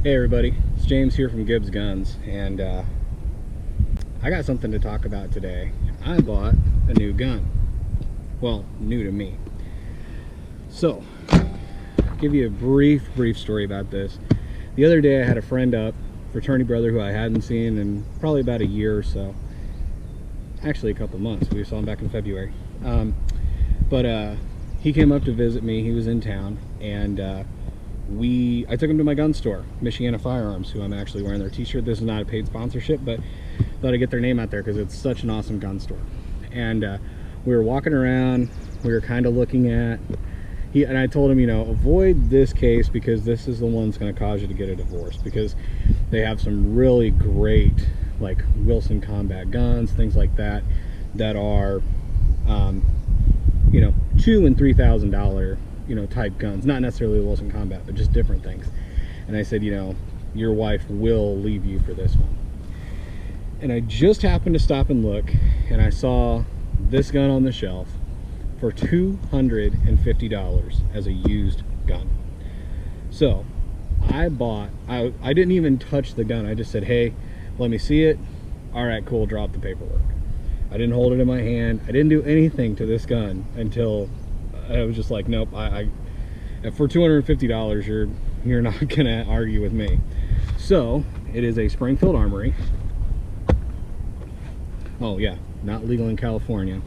Hey everybody, it's James here from Gibbs Guns, and I got something to talk about today. I bought a new gun. Well, new to me. So, I'll give you a brief story about this. The other day I had a friend up, fraternity brother who I hadn't seen in probably about a year or so. Actually a couple months. We saw him back in February. He came up to visit me. He was in town, and I took him to my gun store, Michiana Firearms, who I'm actually wearing their t-shirt. This is not a paid sponsorship, but thought I'd get their name out there because it's such an awesome gun store. And we were walking around, we were kind of looking at, and I told him, you know, avoid this case because this is the one that's going to cause you to get a divorce, because they have some really great, like Wilson combat guns, things like that, that are, you know, $2,000 and $3,000, you know, type guns, not necessarily Wilson combat, but just different things. And I said, you know, your wife will leave you for this one. And I just happened to stop and look, and I saw this gun on the shelf for $250 as a used gun. So I didn't even touch the gun. I just said, hey, let me see it. All right, cool, drop the paperwork. I didn't hold it in my hand. I didn't do anything to this gun until I was just like, nope, for $250, you're not gonna argue with me. So it is a Springfield Armory. Oh yeah, not legal in California.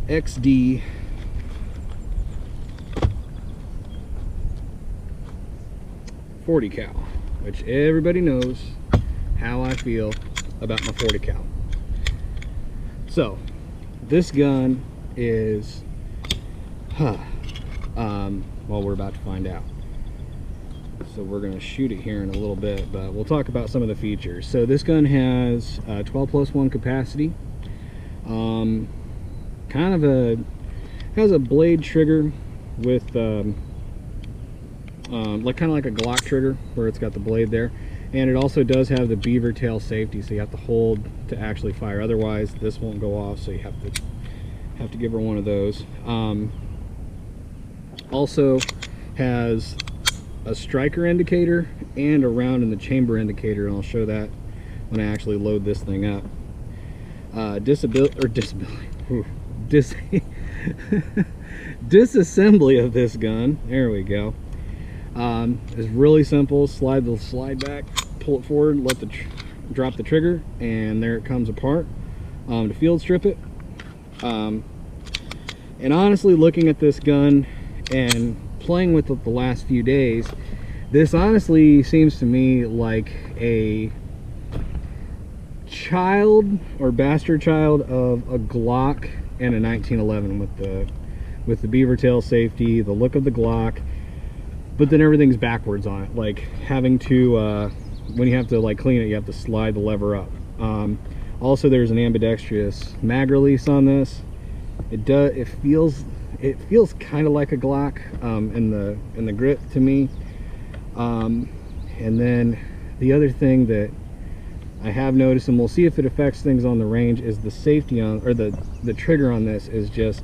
XD 40 cal, which everybody knows how I feel about my 40 cal. So this gun is, well, we're about to find out. So we're going to shoot it here in a little bit, but we'll talk about some of the features. So this gun has 12+1 capacity. Has a blade trigger with kind of like a Glock trigger, where it's got the blade there, and it also does have the beaver tail safety, so you have to hold to actually fire, otherwise this won't go off, so you have to give her one of those. Also has a striker indicator and a round in the chamber indicator, and I'll show that when I actually load this thing up. Disassembly of this gun, there we go, is really simple. Slide the slide back, pull it forward, drop the trigger, and there it comes apart. To field strip it, and honestly, looking at this gun and playing with it the last few days, this honestly seems to me like a child or bastard child of a Glock and a 1911, with the beaver tail safety, the look of the Glock, but then everything's backwards on it, like having to when you have to like clean it, you have to slide the lever up. Also, there's an ambidextrous mag release on this. It feels kind of like a Glock in the grip to me. And then the other thing that I have noticed, and we'll see if it affects things on the range, is the safety on, or the trigger on this is just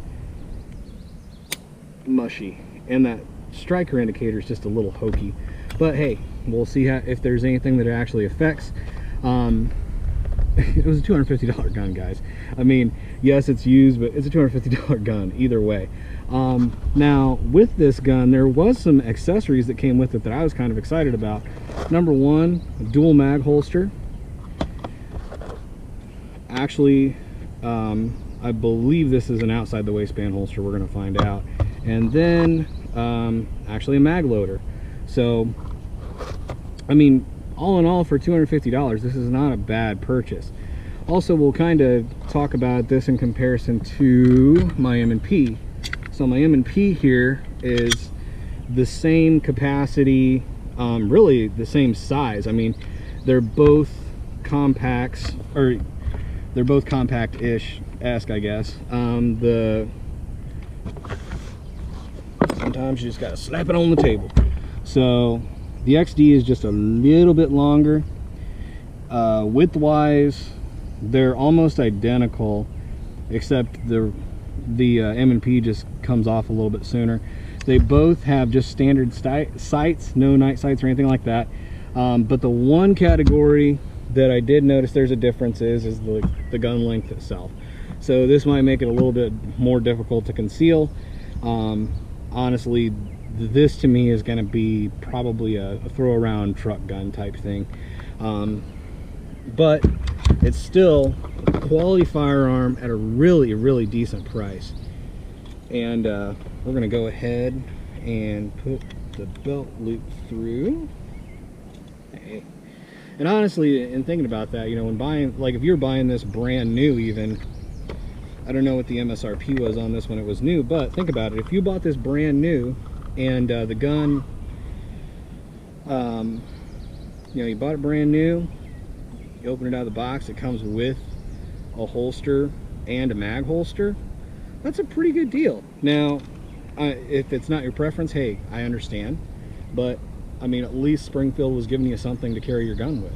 mushy, and that striker indicator is just a little hokey. But hey, we'll see if there's anything that it actually affects. It was a $250 gun, guys. I mean, yes, it's used, but it's a $250 gun either way. Now with this gun, there was some accessories that came with it that I was kind of excited about. Number one, a dual mag holster. Actually, I believe this is an outside the waistband holster. We're going to find out. And then actually a mag loader. So I mean, all in all, for $250, this is not a bad purchase. Also, we'll kind of talk about this in comparison to my M&P. So my M&P here is the same capacity, really the same size. I mean, they're both compacts, or they're both compact-ish-esque, I guess. Sometimes you just gotta slap it on the table. So the XD is just a little bit longer. Width-wise, they're almost identical, except the M&P just comes off a little bit sooner. They both have just standard sights, no night sights or anything like that. But the one category that I did notice there's a difference is the gun length itself. So this might make it a little bit more difficult to conceal. Honestly, this to me is going to be probably a throw around truck gun type thing. But it's still a quality firearm at a really decent price. And we're going to go ahead and put the belt loop through. Okay. And honestly, in thinking about that, you know, when buying, like if you're buying this brand new even, I don't know what the MSRP was on this when it was new, but think about it. If you bought this brand new and the gun, you know, you bought it brand new, you open it out of the box, it comes with a holster and a mag holster. That's a pretty good deal. Now, if it's not your preference, hey, I understand. But, I mean, at least Springfield was giving you something to carry your gun with.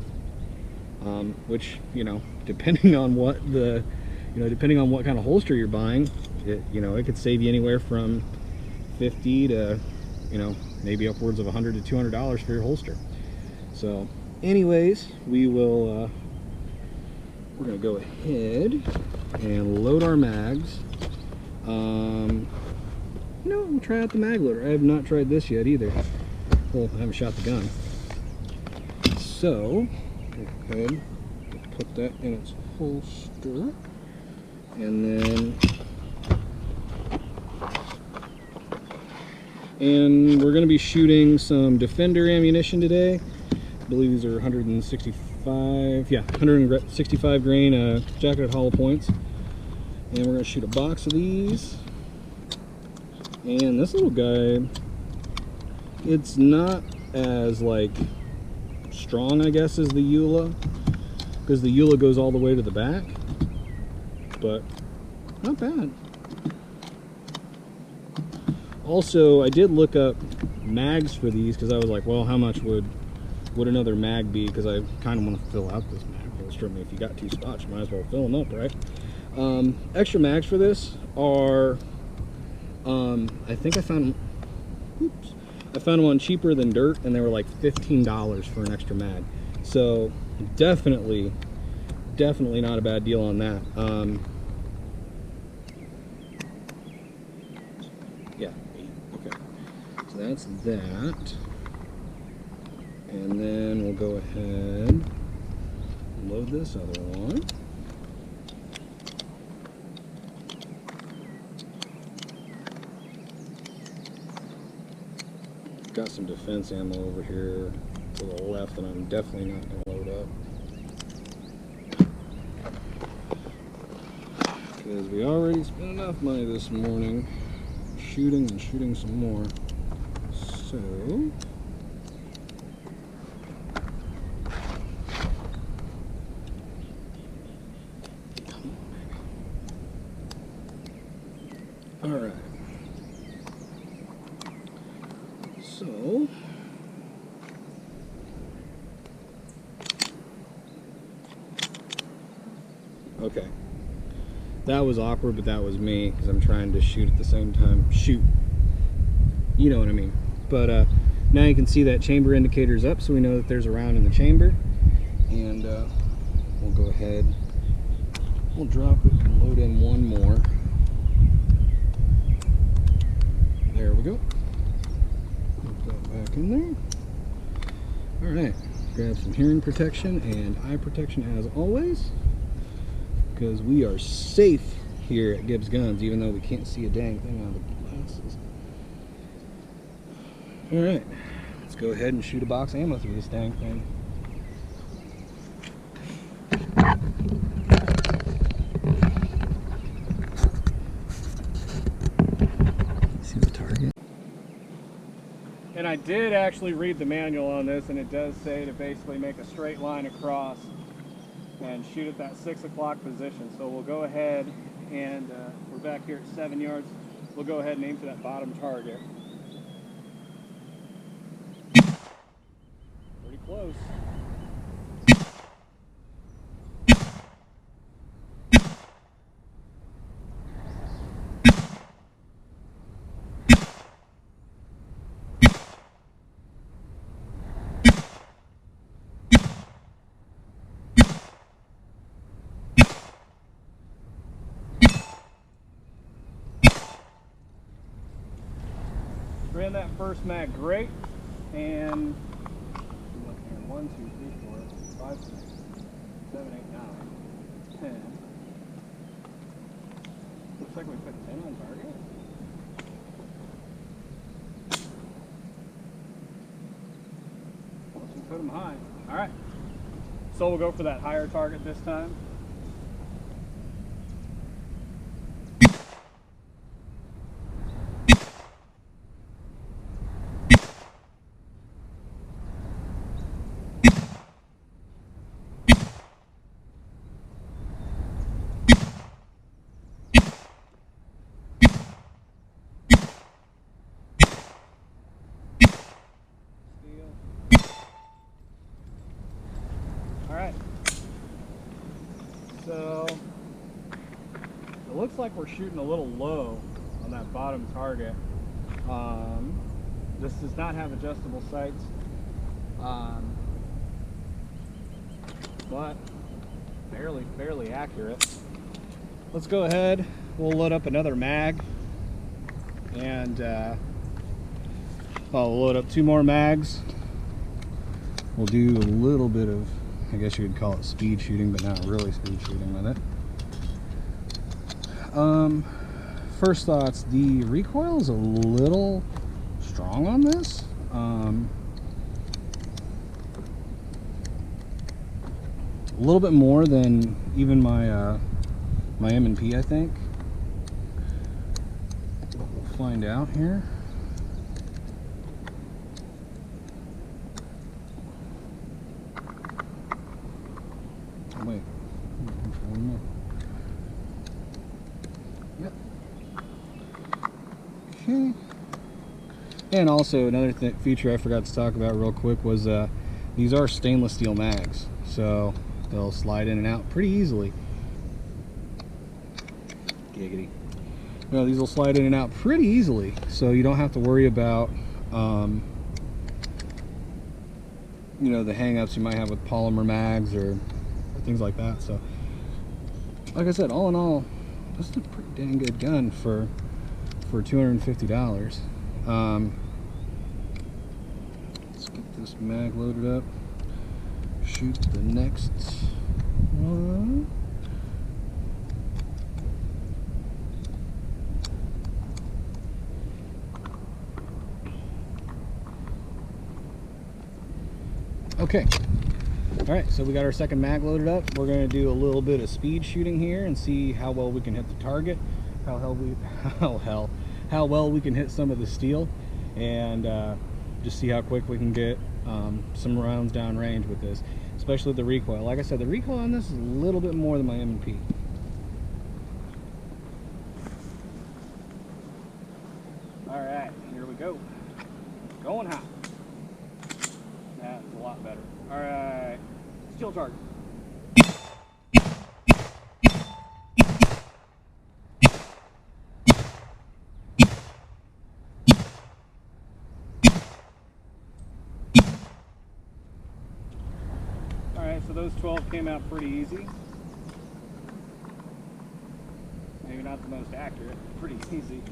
Which, you know, depending on what depending on what kind of holster you're buying, it could save you anywhere from $50 to, you know, maybe upwards of $100 to $200 for your holster. So, anyways, we're gonna go ahead and load our mags. We'll try out the mag loader. I have not tried this yet either. Well, I haven't shot the gun. So, go ahead, put that in its holster, and we're going to be shooting some Defender ammunition today. I believe these are 165 grain jacketed hollow points. And we're going to shoot a box of these. And this little guy, it's not as like strong, I guess, as the Eula, because the Eula goes all the way to the back, but not bad. Also, I did look up mags for these because I was like, well, how much would another mag be? Because I kind of want to fill out this mag holster. I mean, if you got 2 spots, you might as well fill them up, right? Extra mags for this are, I think I found one cheaper than dirt, and they were like $15 for an extra mag. So definitely not a bad deal on that. Yeah, okay. So that's that. And then we'll go ahead and load this other one. Got some defense ammo over here to the left that I'm definitely not going to load up, because we already spent enough money this morning shooting and shooting some more. So all right. So, okay, that was awkward, but that was me because I'm trying to shoot at the same time. Shoot, you know what I mean. But now you can see that chamber indicator's up, so we know that there's a round in the chamber. And we'll go ahead, we'll drop it and load in one more. There we go. Put that back in there. All right, grab some hearing protection and eye protection as always, because we are safe here at Gibbs Guns, even though we can't see a dang thing out of the glasses. All right, let's go ahead and shoot a box of ammo through this dang thing. See the target. And I did actually read the manual on this, and it does say to basically make a straight line across and shoot at that 6 o'clock position. So we'll go ahead and we're back here at 7 yards. We'll go ahead and aim for that bottom target. Pretty close. ran that first mag great, and 1, 2, 3, 4, 5, 6, 7, 8, 9, 10. Looks like we put 10 on target. Once we put them high. All right. So we'll go for that higher target this time. Alright, so it looks like we're shooting a little low on that bottom target. This does not have adjustable sights, but fairly accurate. Let's go ahead, we'll load up another mag, and I'll load up 2 more mags. We'll do a little bit of, I guess you would call it speed shooting, but not really speed shooting with it. First thoughts, the recoil is a little strong on this. A little bit more than even my my M&P, I think. We'll find out here. Wait. Yep. Okay. And also another feature I forgot to talk about real quick was these are stainless steel mags, so they'll slide in and out pretty easily. Giggity. Well, these will slide in and out pretty easily, so you don't have to worry about you know, the hang-ups you might have with polymer mags or things like that. So like I said, all in all, this is a pretty dang good gun for $250. Let's get this mag loaded up, shoot the next one. Okay. Alright, so we got our second mag loaded up. We're going to do a little bit of speed shooting here and see how well we can hit the target, how well we can hit some of the steel, and just see how quick we can get some rounds down range with this, especially the recoil. Like I said, the recoil on this is a little bit more than my M&P. Alright, here we go. Going hot. That's a lot better. Alright. Steel target. Alright, so those 12 came out pretty easy. Maybe not the most accurate, pretty easy.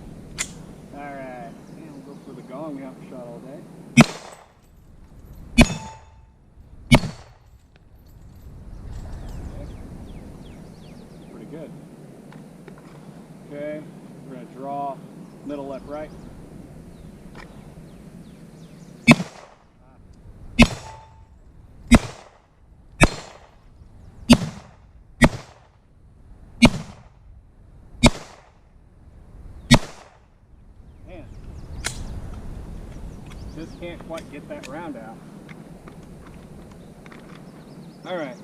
Alright, and we'll go for the gong we haven't shot all day. Good. Okay, we're going to draw middle, left, right. Man, just can't quite get that round out. All right.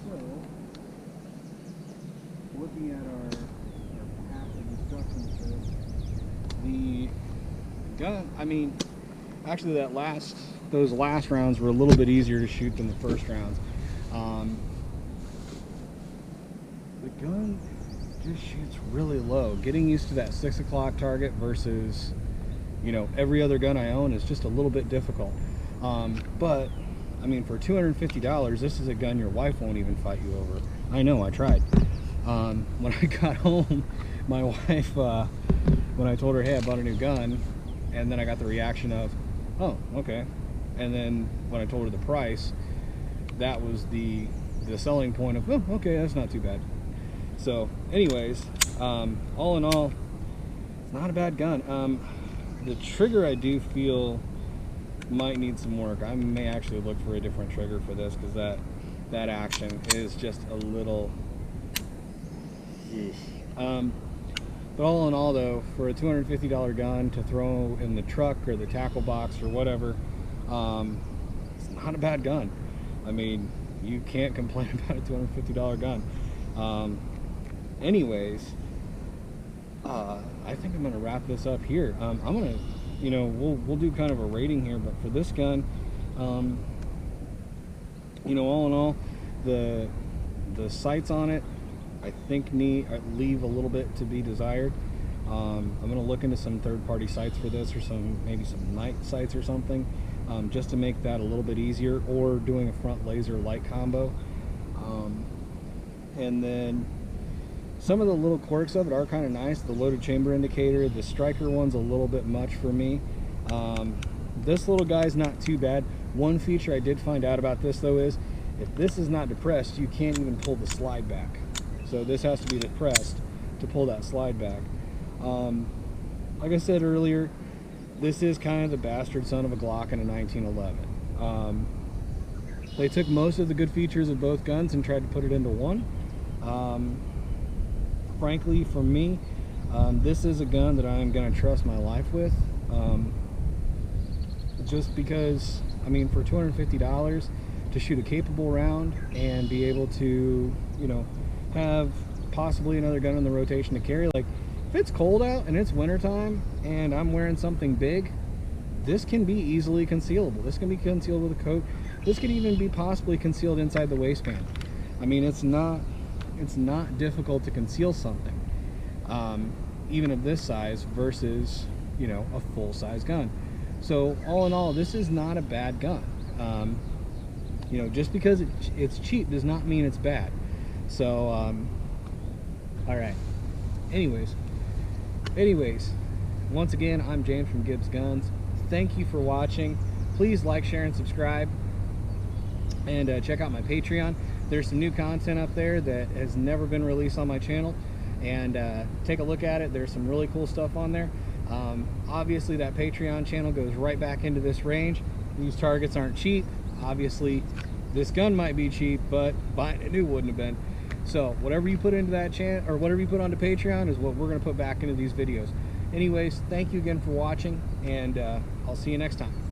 So, looking at our path of instructions here, the gun, I mean, actually those last rounds were a little bit easier to shoot than the first rounds. The gun just shoots really low. Getting used to that 6 o'clock target versus, you know, every other gun I own is just a little bit difficult. But I mean, for $250, this is a gun your wife won't even fight you over. I know, I tried. When I got home, my wife when I told her, hey, I bought a new gun, and then I got the reaction of, oh, okay. And then when I told her the price, that was the selling point of, oh, okay, that's not too bad. So anyways, all in all, it's not a bad gun. The trigger I do feel might need some work. I may actually look for a different trigger for this, because that action is just a little but all in all though, for a $250 gun to throw in the truck or the tackle box or whatever, it's not a bad gun. I mean, you can't complain about a $250 gun. Anyways, I think I'm gonna wrap this up here. I'm gonna, you know, we'll do kind of a rating here, but for this gun, you know, all in all, the sights on it, I think leave a little bit to be desired. I'm gonna look into some third-party sights for this, or maybe some night sights or something, just to make that a little bit easier, or doing a front laser light combo. And then some of the little quirks of it are kind of nice. The loaded chamber indicator, the striker one's a little bit much for me. This little guy's not too bad. One feature I did find out about this though is, if this is not depressed, you can't even pull the slide back. So this has to be depressed to pull that slide back. Like I said earlier, this is kind of the bastard son of a Glock and a 1911. They took most of the good features of both guns and tried to put it into one. Frankly, for me, this is a gun that I'm going to trust my life with. Just because, I mean, for $250 to shoot a capable round and be able to, you know, have possibly another gun in the rotation to carry. Like, if it's cold out and it's wintertime and I'm wearing something big, this can be easily concealable. This can be concealed with a coat. This could even be possibly concealed inside the waistband. I mean, it's not difficult to conceal something, even of this size versus, you know, a full-size gun. So all in all, this is not a bad gun. You know, just because it's cheap does not mean it's bad. So, all right. Anyways, once again, I'm James from Gibbs Guns. Thank you for watching. Please like, share, and subscribe. And check out my Patreon. There's some new content up there that has never been released on my channel. And take a look at it. There's some really cool stuff on there. Obviously, that Patreon channel goes right back into this range. These targets aren't cheap. Obviously, this gun might be cheap, but buying it new wouldn't have been. So whatever you put into that channel, or whatever you put onto Patreon, is what we're going to put back into these videos. Anyways, thank you again for watching, and I'll see you next time.